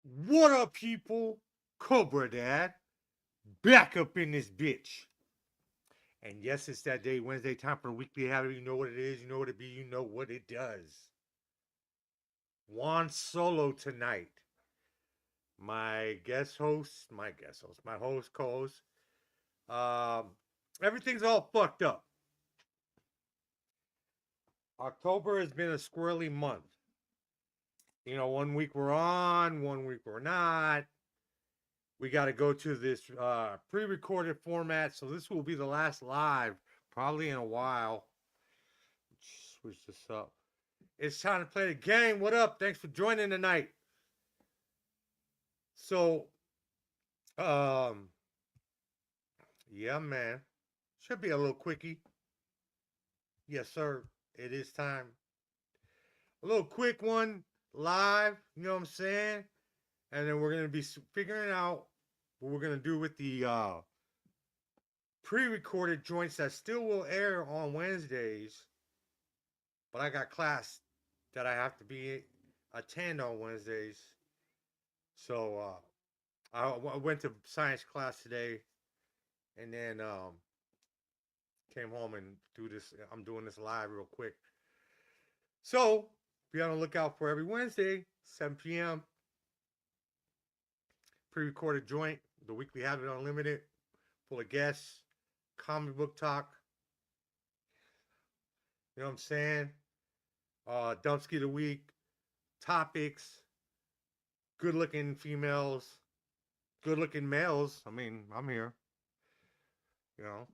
What up, people? Cobra Dad, back up in this bitch. And yes, it's that day, Wednesday, time for the weekly habit. You know what it is, you know what it be, you know what it does. Juan Solo tonight. My host, co-host. Um, Everything's all fucked up. October has been a squirrely month. You know, 1 week we're on, 1 week we're not. We got to go to this pre-recorded format, so this will be the last live probably in a while. Switch this up. It's time to play the game. What up? Thanks for joining tonight. So, um, yeah, man, should be a little quickie. Yes, sir. It is time. A little quick one live. You know what I'm saying? And then we're gonna be figuring out what we're gonna do with the pre-recorded joints that still will air on Wednesdays, but I got class that I have to be attend on Wednesdays. So I went to science class today, and then came home and do this. I'm doing this live real quick. So be on the lookout for every Wednesday, 7 p.m. Pre-recorded joint, the weekly habit unlimited, full of guests, comic book talk. You know what I'm saying? Dumpski of the week, topics, good looking females, good looking males. I mean, I'm here. You know,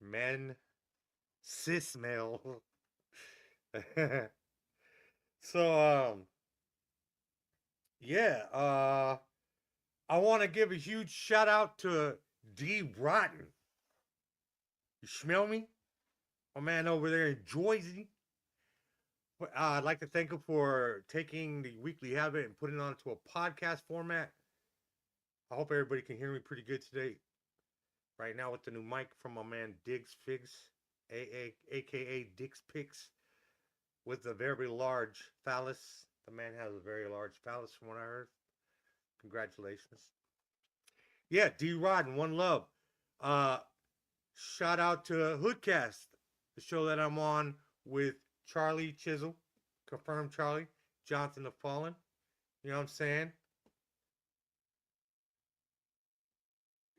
men, cis male. So yeah, I want to give a huge shout out to D Rotten. You smell me? My man over there in Jersey. I'd like to thank him for taking the weekly habit and putting it onto a podcast format. I hope everybody can hear me pretty good today. Right now with the new mic from my man Diggs Figs, aka Diggs Picks, with a very large phallus. The man has a very large phallus from what I heard. Congratulations. Yeah, D Rod and One Love. Uh Shout out to Hoodcast, the show that I'm on with Charlie Chisel, confirmed Charlie, Jonathan the Fallen. You know what I'm saying?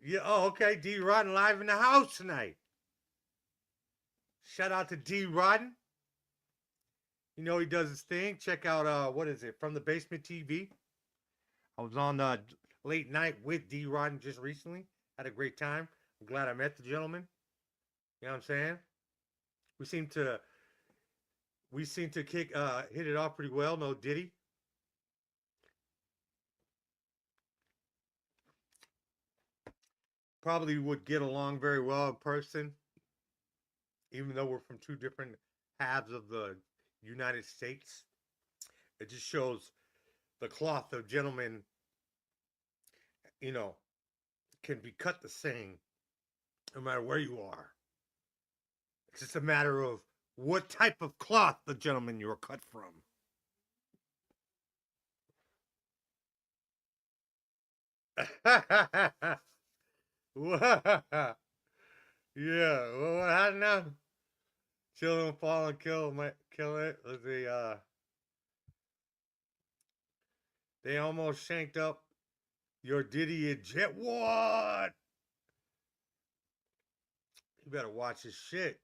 Yeah, oh, okay. D Rodden live in the house tonight. Shout out to D Rodden. You know he does his thing. Check out what is it? From the Basement TV. I was on late night with D Rodden just recently. Had a great time. I'm glad I met the gentleman. You know what I'm saying? We seem to kick hit it off pretty well. No Diddy. Probably would get along very well in person, even though we're from two different halves of the United States. It just shows the cloth of gentlemen, you know, can be cut the same no matter where you are. It's just a matter of what type of cloth the gentleman you're cut from. Yeah, well, what happened now? Children fall and kill it. Let's see, they almost shanked up your Diddy and Jet. What? You better watch this shit.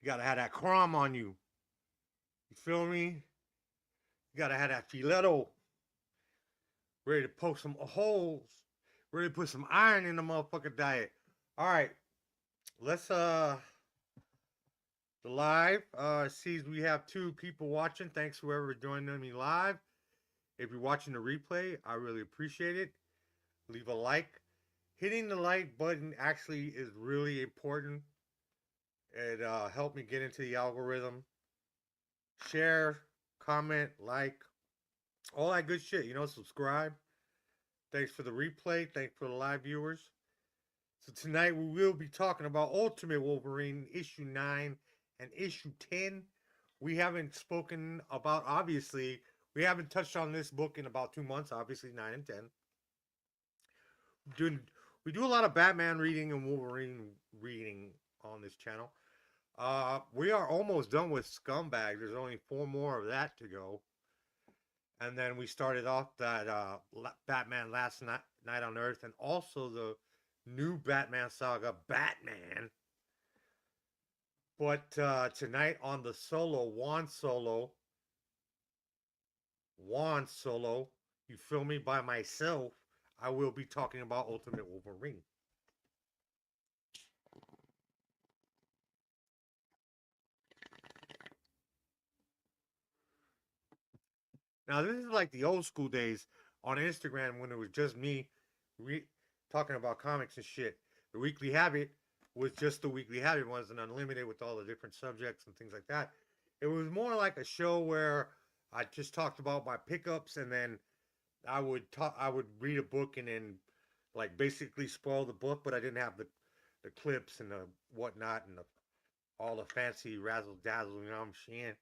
You gotta have that crumb on you. You feel me? You gotta have that filetto. Ready to poke some holes. Ready to put some iron in the motherfucking diet. Alright. Let's the live. Sees we have two people watching. Thanks whoever joining me live. If you're watching the replay, I really appreciate it. Leave a like. Hitting the like button actually is really important. It helped me get into the algorithm. Share, comment, like, all that good shit. You know, subscribe. Thanks for the replay. Thanks for the live viewers. So tonight we will be talking about Ultimate Wolverine issue 9 and issue 10. We haven't spoken about, obviously, We haven't touched on this book in about 2 months, obviously 9 and 10. Doing, we do a lot of Batman reading and Wolverine reading on this channel. We are almost done with Scumbag. There's only 4 more of that to go. And then we started off that Batman Last Night on Earth, and also the new Batman saga, Batman. But tonight on the Juan Solo, you feel me, by myself, I will be talking about Ultimate Wolverine. Now, this is like the old school days on Instagram when it was just me talking about comics and shit. The Weekly Habit was just the Weekly Habit. It wasn't unlimited with all the different subjects and things like that. It was more like a show where I just talked about my pickups, and then I would read a book and then like basically spoil the book, but I didn't have the clips and the whatnot and all the fancy razzle dazzle, you know what I'm saying?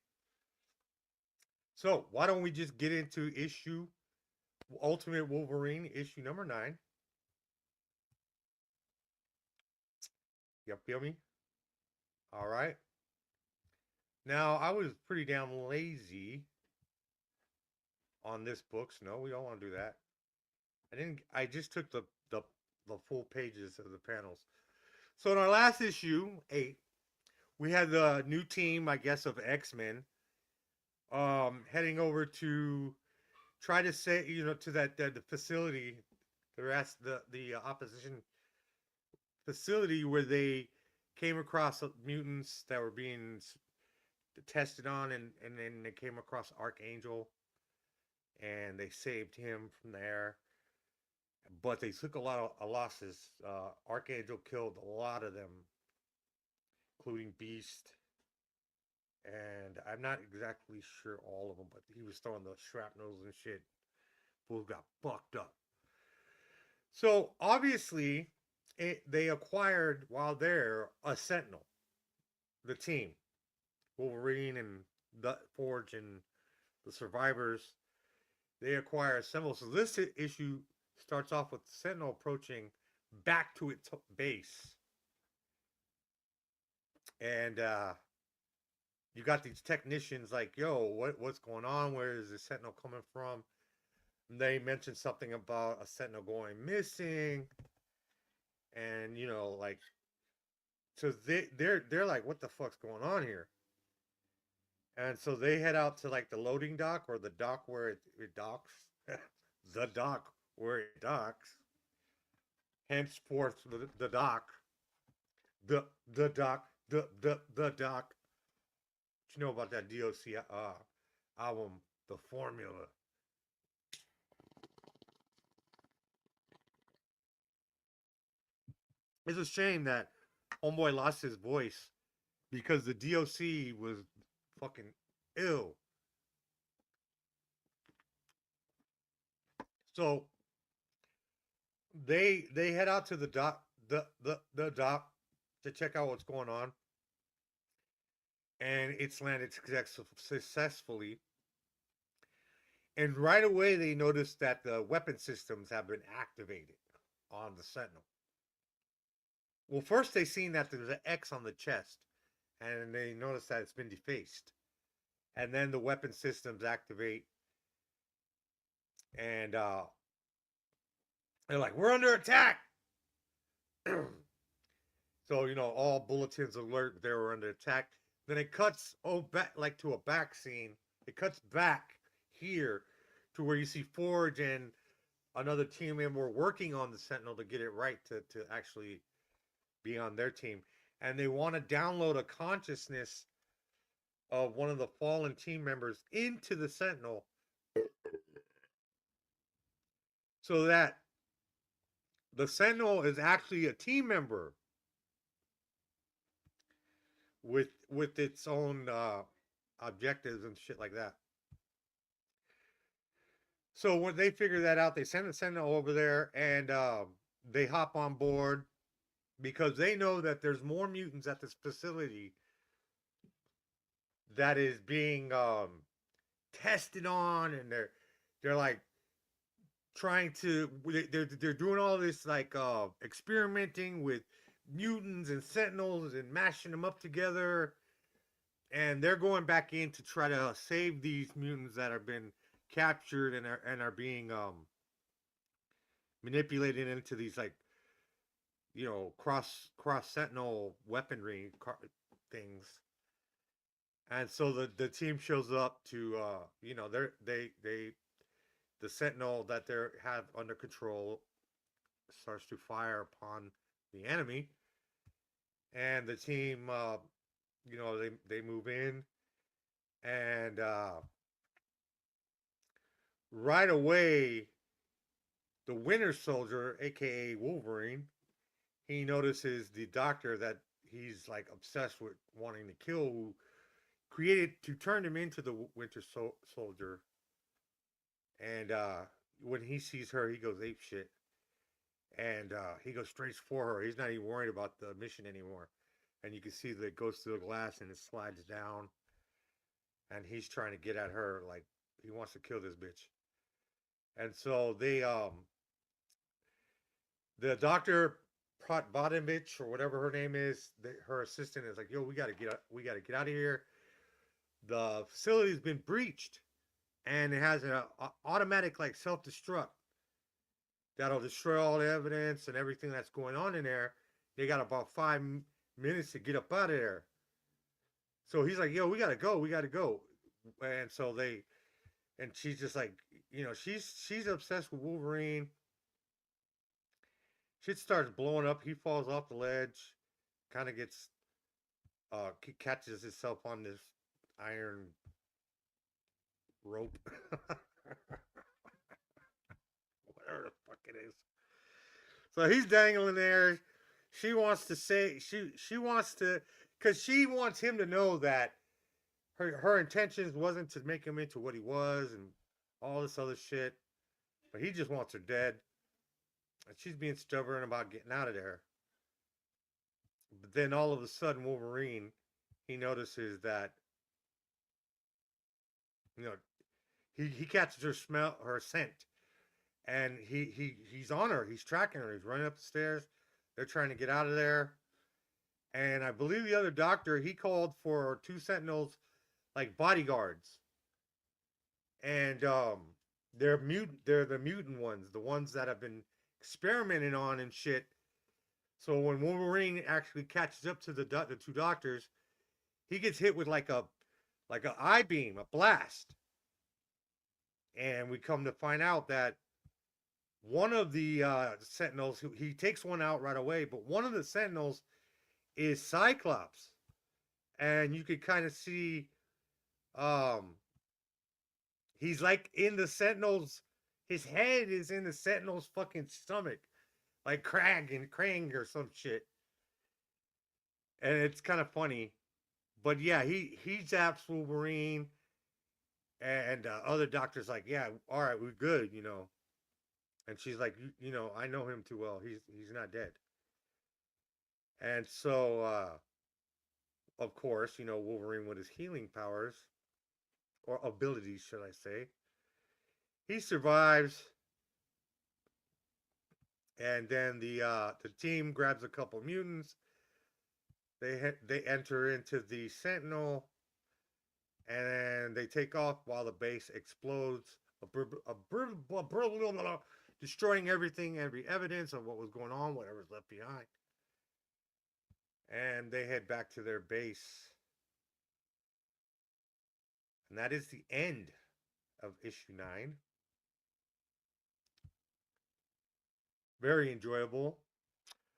So why don't we just get into issue Ultimate Wolverine issue number 9? You feel me? All right. Now I was pretty damn lazy on this book. So no, we don't want to do that. I just took the full pages of the panels. So in our last issue 8, we had the new team, I guess, of X-Men, heading over to try to say, to that the facility, the opposition facility where they came across mutants that were being tested on, and then they came across Archangel, and they saved him from there. But they took a lot of losses. Archangel killed a lot of them, including Beast. And I'm not exactly sure all of them, but he was throwing the shrapnels and shit. Fools got fucked up. So obviously, they acquired while there a Sentinel, the team, Wolverine and the Forge and the survivors. They acquire a Sentinel. So this issue starts off with the Sentinel approaching back to its base, and you got these technicians like, yo, what's going on? Where is the Sentinel coming from? And they mentioned something about a Sentinel going missing, and like, so they're like, what the fuck's going on here? And so they head out to like the loading dock, or the dock where it docks, the dock where it docks. Henceforth, the dock, the dock, the dock. What you know about that DOC album, The Formula? It's a shame that Homeboy lost his voice because the DOC was fucking ill. So they head out to the dock, the dock, to check out what's going on, and it's landed successfully. And right away they notice that the weapon systems have been activated on the Sentinel. Well, first they seen that there's an X on the chest, and they notice that it's been defaced. And then the weapon systems activate, and they're like, we're under attack. So, all bulletins alert they were under attack. Then it cuts back, like, to a back scene. It cuts back here to where you see Forge and another team member working on the Sentinel to get it right to actually be on their team. And they want to download a consciousness of one of the fallen team members into the Sentinel, so that the Sentinel is actually a team member with its own objectives and shit like that. So when they figure that out, they send the Sentinel over there, and they hop on board because they know that there's more mutants at this facility that is being tested on, and they're like trying to they're doing all this like experimenting with mutants and sentinels and mashing them up together, and they're going back in to try to save these mutants that have been captured and are being manipulated into these like cross sentinel weaponry things. And so the team shows up to they the sentinel that they have under control starts to fire upon the enemy, and the team they move in, and right away the Winter Soldier, aka Wolverine, he notices the doctor that he's like obsessed with wanting to kill, who created to turn him into the Winter Soldier. And when he sees her, he goes ape shit, and he goes straight for her. He's not even worried about the mission anymore. And you can see that it goes through the glass and it slides down, and he's trying to get at her like he wants to kill this bitch. And so the doctor Bottomich or whatever her name is, her assistant is like, "Yo, we gotta get out of here. The facility's been breached, and it has an automatic like self destruct that'll destroy all the evidence and everything that's going on in there. They got about 5 minutes to get up out of there." So he's like, "Yo, we gotta go." And so and she's just like, she's obsessed with Wolverine. Shit starts blowing up. He falls off the ledge, kind of gets catches himself on this iron rope, whatever the fuck it is. So he's dangling there. She wants to say she wants to, because she wants him to know that her intentions wasn't to make him into what he was and all this other shit, but he just wants her dead. And she's being stubborn about getting out of there. But then all of a sudden, Wolverine, he notices that you know he catches her scent, and he's on her. He's tracking her. He's running up the stairs. They're trying to get out of there. And I believe the other doctor, he called for 2 Sentinels, like bodyguards, and they're the mutant ones, the ones that have been experimented on and shit. So when Wolverine actually catches up to the 2 doctors, he gets hit with like a eye beam, a blast, and we come to find out that one of the Sentinels, he takes one out right away, but one of the Sentinels is Cyclops, and you could kind of see um he's like in the Sentinel's, his head is in the Sentinel's fucking stomach, like Krang or some shit. And it's kind of funny. But yeah, he zaps Wolverine, and other doctors like, "Yeah, all right, we're good. And she's like, I know him too well. He's not dead." And so, of course, Wolverine with his healing powers or abilities, should I say, he survives. And then the team grabs a couple mutants. They enter into the Sentinel, and they take off while the base explodes, destroying everything, every evidence of what was going on, whatever's left behind. And they head back to their base. And that is the end of issue 9. Very enjoyable.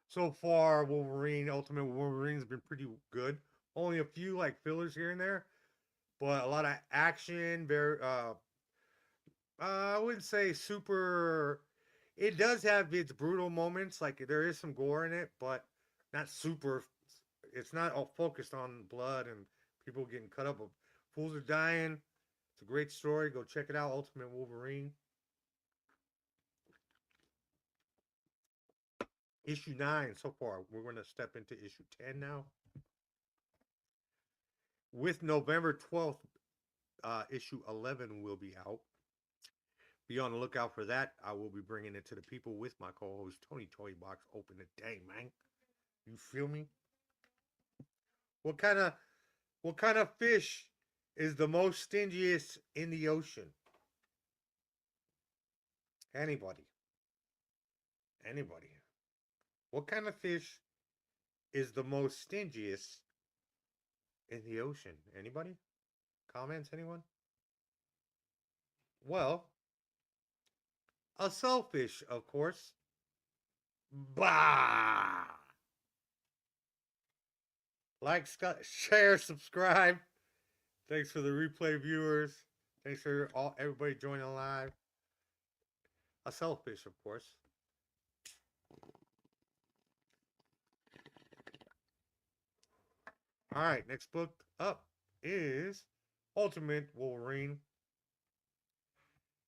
So far, Ultimate Wolverine's been pretty good. Only a few like fillers here and there, but a lot of action. Very, I wouldn't say super. It does have its brutal moments. Like there is some gore in it, but not super. It's not all focused on blood and people getting cut up. Fools are dying. It's a great story. Go check it out. Ultimate Wolverine. Issue 9 so far. We're going to step into issue 10 now. With November 12th issue 11 will be out. Be on the lookout for that. I will be bringing it to the people with my co-host Tony Toybox. Open today, man. You feel me? What kind of what kind of fish is the most stingiest in the ocean? Anybody? Anybody? What kind of fish is the most stingiest in the ocean? Anybody? Comments? Anyone? Well, a shellfish, of course. Bah! Like, share, subscribe. Thanks for the replay viewers. Thanks for everybody joining live. A shellfish, of course. All right, next book up is Ultimate Wolverine,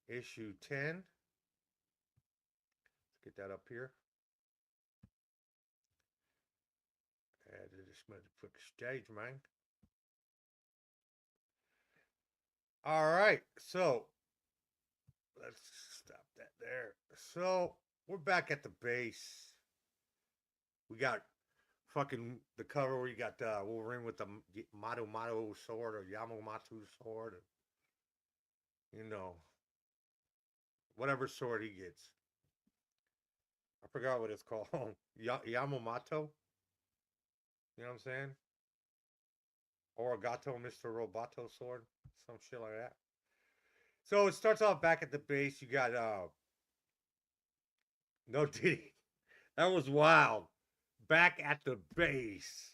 issue 10. Let's get that up here. And just going to put the stage, man. All right, so let's stop that there. So we're back at the base. We got fucking the cover where you got Wolverine with the Mato sword or Yamamoto sword, or, you know, whatever sword he gets. I forgot what it's called. Yamamoto. You know what I'm saying? Or Gato, Mr. Roboto sword, some shit like that. So it starts off back at the base. You got no Diddy. That was wild. Back at the base.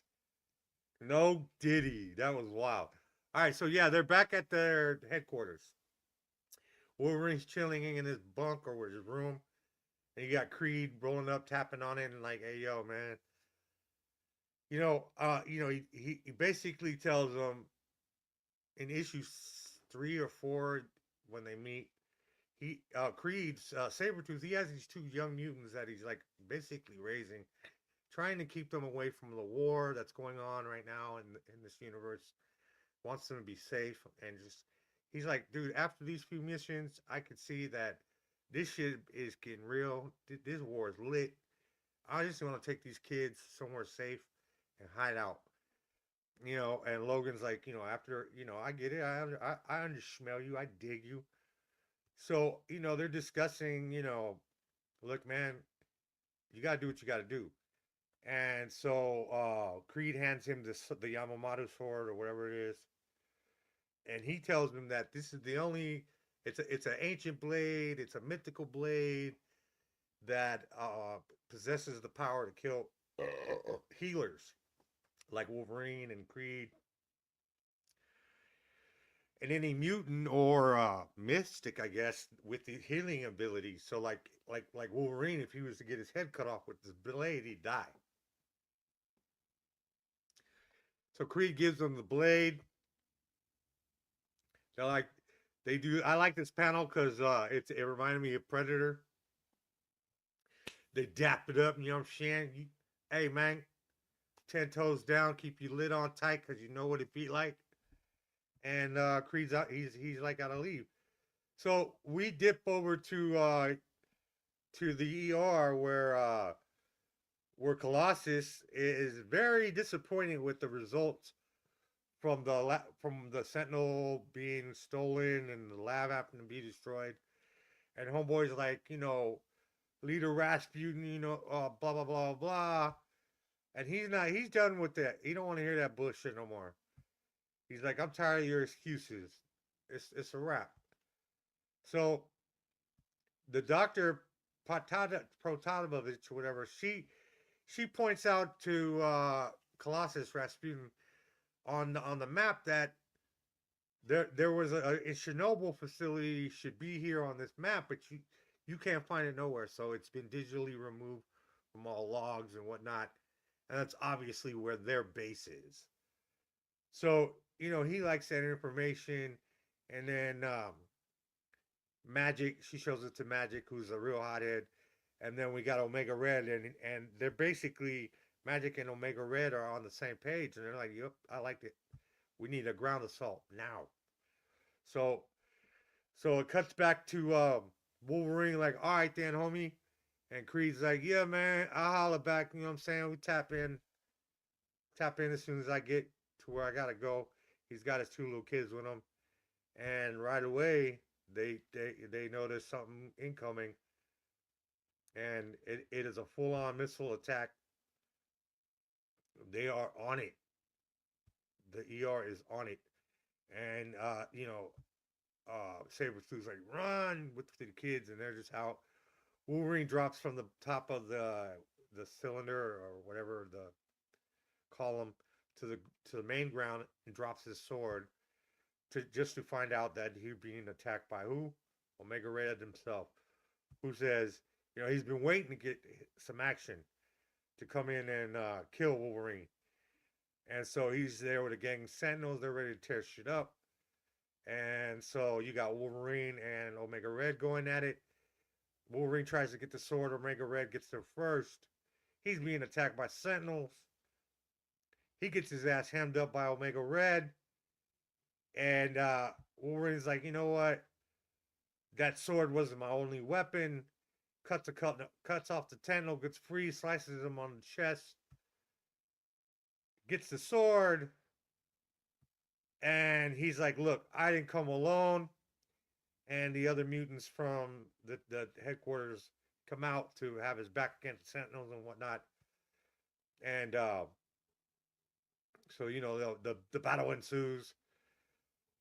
No Diddy. That was wild. All right, so yeah, they're back at their headquarters. Wolverine's chilling in his bunk or his room. And you got Creed rolling up, tapping on it, and like, hey, yo, man. He basically tells them in issue 3 or 4 when they meet, Creed's Sabretooth, he has these 2 young mutants that he's like basically raising, trying to keep them away from the war that's going on right now in this universe. Wants them to be safe, and just he's like, dude, after these few missions, I could see that this shit is getting real. This war is lit. I just want to take these kids somewhere safe and hide out. And Logan's like, after, I get it. I undersmell you. I dig you. So, they're discussing, look, man, you got to do what you got to do. And so Creed hands him the Yamamoto sword or whatever it is. And he tells him that this is the only, it's an ancient blade. It's a mythical blade that possesses the power to kill healers like Wolverine and Creed. And any mutant or mystic, I guess, with the healing ability. So like Wolverine, if he was to get his head cut off with this blade, he'd die. So Creed gives them the blade. They're like, they do. I like this panel because it reminded me of Predator. They dap it up, you know what I'm saying? Hey man, 10 toes down, keep your lid on tight because you know what it be like. And Creed's out. He's like gotta leave. So we dip over to the ER where Colossus is very disappointed with the results from the Sentinel being stolen and the lab having to be destroyed. And Homeboy's like, Leader Rasputin, blah blah blah blah. And he's done with that. He don't want to hear that bullshit no more. He's like, I'm tired of your excuses. It's a wrap. So the doctor Protanovich or whatever, she points out to Colossus Rasputin on the map that there was a Chernobyl facility should be here on this map, but you can't find it nowhere. So it's been digitally removed from all logs and whatnot, and that's obviously where their base is. So he likes that information, and then Magic, she shows it to Magic, who's a real hothead, and then we got Omega Red, and they're basically Magic and Omega Red are on the same page, and they're like, "Yep, I liked it. We need a ground assault now." So so it cuts back to Wolverine like, all right then, homie. And Creed's like, yeah, man, I'll holler back. You know what I'm saying? We tap in as soon as I get to where I gotta go. He's got his two little kids with him, and right away they notice something incoming, and it is a full on missile attack. They are on it. The ER is on it, and Sabretooth's like run with the kids, and they're just out. Wolverine drops from the top of the cylinder or whatever the column to the main ground and drops his sword to find out that he's being attacked by who? Omega Red himself, who says, he's been waiting to get some action to come in and kill Wolverine. And so he's there with a gang of Sentinels. They're ready to tear shit up. And so you got Wolverine and Omega Red going at it. Wolverine tries to get the sword. Omega Red gets there first. He's being attacked by Sentinels. He gets his ass hemmed up by Omega Red. And Wolverine's like, you know what? That sword wasn't my only weapon. Cuts off the tentacle, gets free, slices him on the chest. Gets the sword. And he's like, look, I didn't come alone. And the other mutants from the headquarters come out to have his back against the Sentinels and whatnot. And so, the battle ensues.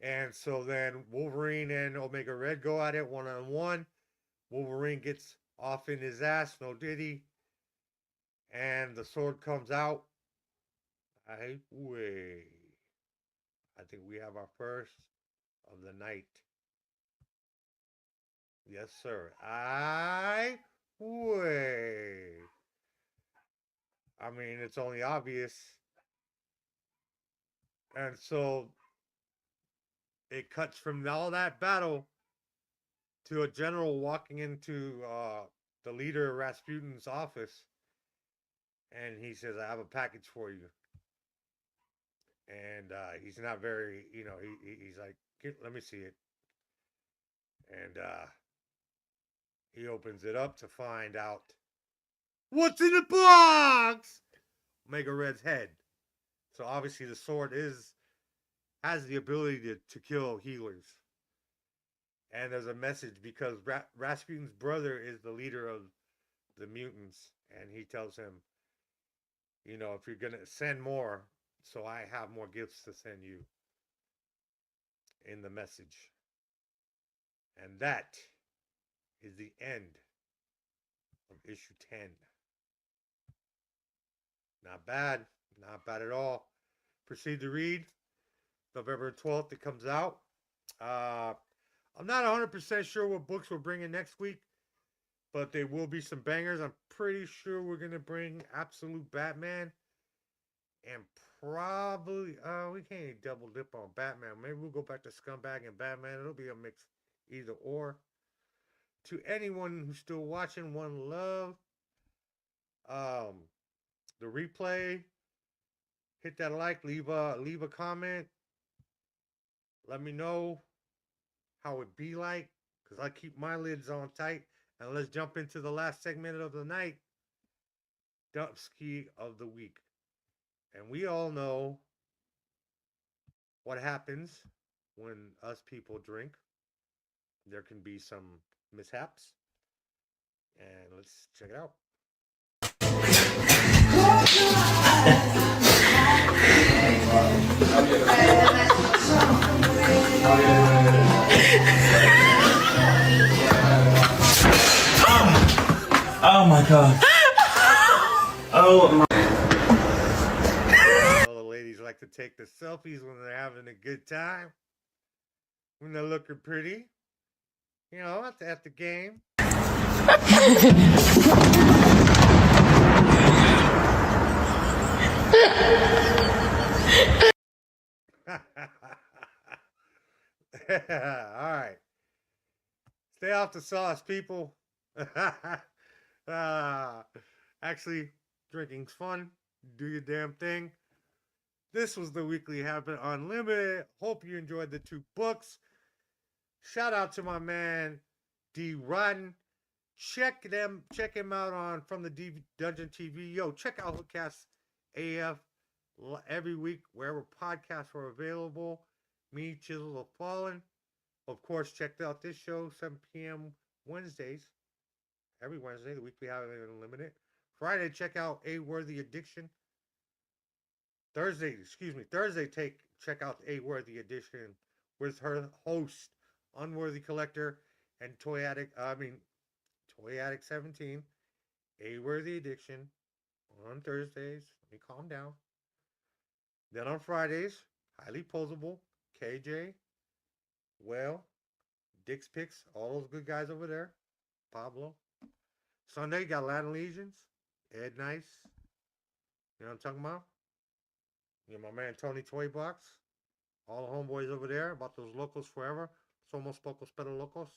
And so then Wolverine and Omega Red go at it one-on-one. Wolverine gets off in his ass, no diddy. And the sword comes out. I think we have our first of the night. Yes, sir. I mean, it's only obvious. And so it cuts from all that battle to a general walking into the leader of Rasputin's office. And he says, I have a package for you. And he's not very, he's like, let me see it. And he opens it up to find out what's in the box. Omega Red's head. So obviously the sword has the ability to kill healers. And there's a message because Rasputin's brother is the leader of the mutants, and he tells him, if you're gonna send more, so I have more gifts to send you in the message. And that is the end of issue 10. Not bad. Not bad at all. Proceed to read. November 12th, it comes out. I'm not 100% sure what books we're bringing next week, but there will be some bangers. I'm pretty sure we're going to bring Absolute Batman and probably, we can't double dip on Batman. Maybe we'll go back to Scumbag and Batman. It'll be a mix either or. To anyone who's still watching, one love. The replay. Hit that like, leave a comment. Let me know how it be like, because I keep my lids on tight. And let's jump into the last segment of the night. Dubski of the week. And we all know what happens when us people drink. There can be some mishaps. And let's check it out. Oh my god. Oh my. All the ladies like to take the selfies when they're having a good time. When they're looking pretty. At the game. Alright. Stay off the sauce, people. Actually, drinking's fun. Do your damn thing. This was the Weekly Habit Unlimited. Hope you enjoyed the 2 books. shout out to my man D Rotten. Check him out on From the Dungeon TV. Yo, check out Hookcast AF every week wherever podcasts are available. Me, Chisel of Fallen. Of course, check out this show 7 p.m. Wednesdays. Every Wednesday, the weekly Highway Unlimited. Friday, check out A Worthy Addiction. Thursday, check out A Worthy Addiction with her host, Unworthy Collector, and Toy Addict 17. A Worthy Addiction on Thursdays. Let me calm down. Then on Fridays, Highly Posable, KJ, Well, Dick's Picks, all those good guys over there. Pablo. Sunday, got Latin Legions, Ed Nice. You know what I'm talking about? You know, my man Tony Toybox. All the homeboys over there about those locals forever. Somos pocos pero locos.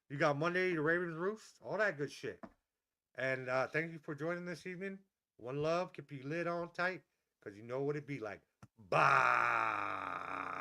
You got Monday, the Ravens Roost. All that good shit. And thank you for joining this evening. One love. Keep your lid on tight. Because you know what it be like. Bye.